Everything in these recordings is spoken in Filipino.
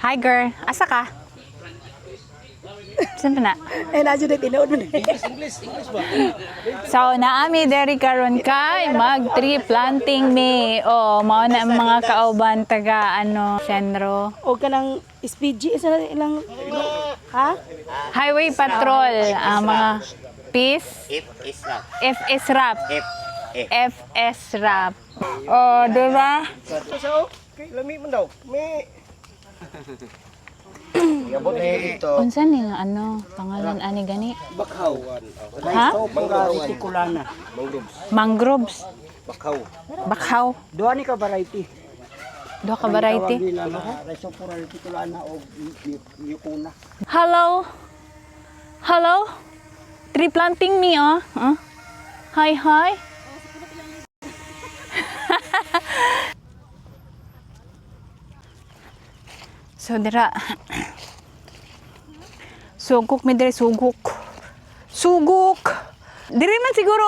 Hi girl, asa ka? Saan na? Nadyo na tinood mo na. English ba? So, naami deri karon kay mag tree planting me. Oh, mao na ang mga kauban taga sentro. O ka ng SPG, isa na ilang, ha? Highway Patrol, mga peace. FS Rap. FS Rap. Oh, diba? So, lami mo daw. May Yabot ni ito. Unsa ni nga pangalan ani gani? Bakhaw. Ha? Reticulana. Mangroves. Bakhaw. Bakhaw. Doa ni ka variety. Duha ka variety. Rhizophora reticulana o Mucuna. Hello. Hello. Tree planting me Hi, hi. So dira. Sugok mi diri sugok. Sugok. Diri man siguro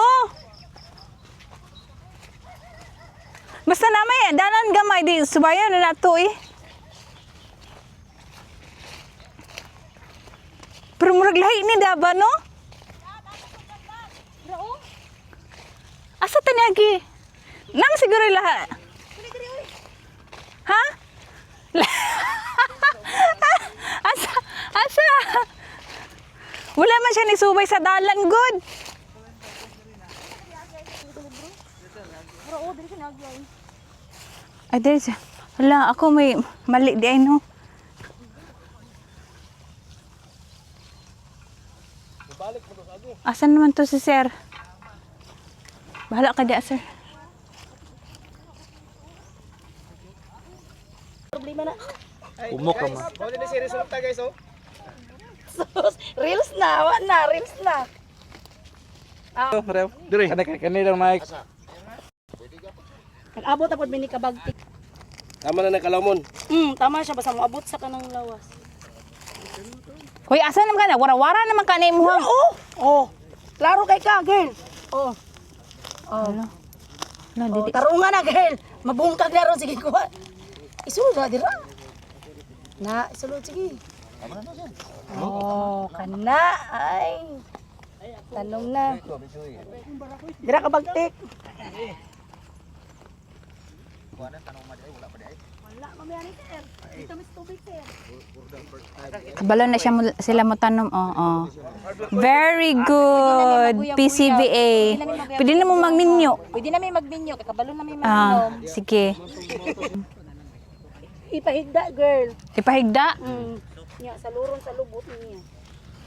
Basta namay dalan gamay di subayan na nato Pero murag lahi ni daba no? Asa tanyagi? Nang siguro laha. Ha? Asa? Wala man siya nisubay sa dalan, good. Ay, dahil siya. Wala, ako may mali di ay no. Asan naman to si sir? Bahala ka diya, sir. Problema na. Umok ka ma. Mo din si resulta guys oh. Reels na, reels na. Rew. Dire. Kanila mic. Nag-abot apod mini kabagtik. Tama na nakalamon. Tama siya basta moabot sa kanang lawas. Hoy, asan naman ka na? Wara-wara naman ka na imuhang. Oh. Klaro kay ka, girl. Oh. Ano, Oh, tarungan na, girl. Mabungkag na ron sige kuha. Isulod na dira. Na, isulod sige. Oh, kana ay. Tanong na. Dira ka bagtik. Wala, mamaya ni sir. Dito mas tubig, sir. Kabalo na sila mo tanom. Oo. Very good. PCBA. Pwede na mo magminyo. Pwede namin magminyo, kakabalo namin Sige. Ipahigda, girl. Ipahigda. Nya sa lurong sa lubot niya.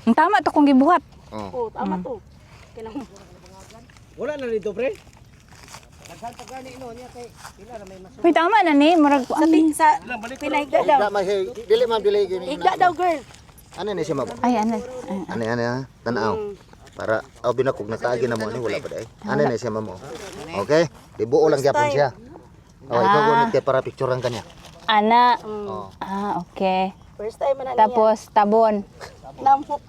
Ang tama to kung gibuhat. Oh, tama to. Kinang Wala na dito pre. Hoy, tama na ni. Marag sa pinahigda daw. Dili man dili gini. Higda daw, girl. Ano ni siya mab? Ay, ano. Ano ha? Tanaw. Para binakog na taagi na mo ani wala pa dai. Ano ni siya mamo? Okay? Dibuo lang gyapon siya. Oh, ikaw gunit kay para picturean kanya. Ana. Oh. Okay. First time man na Tapos, tabon. namok.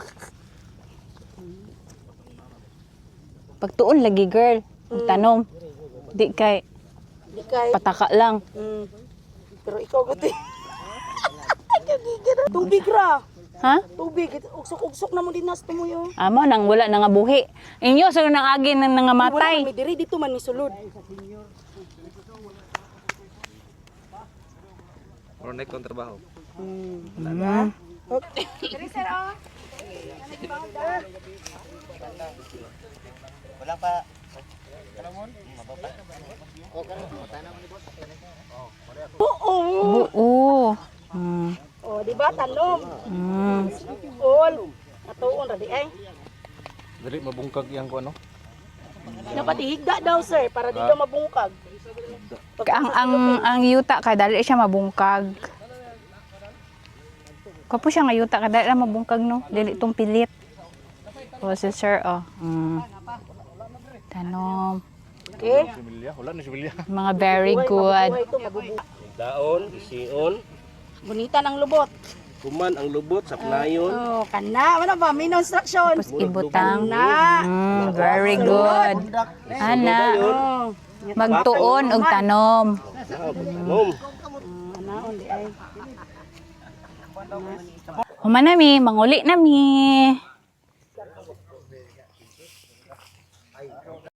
Pagtuon lagi, girl. Tanom. Di kay Di kay. pataka lang. Pero ikaw gati. Tubig ra. Ha? Tubig. Ugsok-ugsok na mo din nas tumuyo. Amo nang wala na nga buhi. Inyo sa nang agi nang nga Wala matay. may diri dito man ni sulod. Or na kontrabaho. Okay. Diri sir oh. Wala pa. Oo. Oh, di ba tanom? Mm. All. Natuon ra di ay. Dili mabungkag yang ko ano. Dapat ihigda daw sir para di ka mabungkag. Ang yuta kay dali siya mabungkag. Kapo siya nga yuta kay dali ra mabungkag no. Dili tong pilit. O si sir Tanom. Okay? Similya, wala na similya. Mga very good. Buhay ito mabubuhay. Daon, isiun, Bonita ng lubot. kuman ang lubot sa panayon. Oh, kana. Ano ba? May instruction. Tapos ibutang. Na. Very good. Ana. Oh. Magtuon og tanom. Nom. Anaon di ay. Human nami, manguli nami.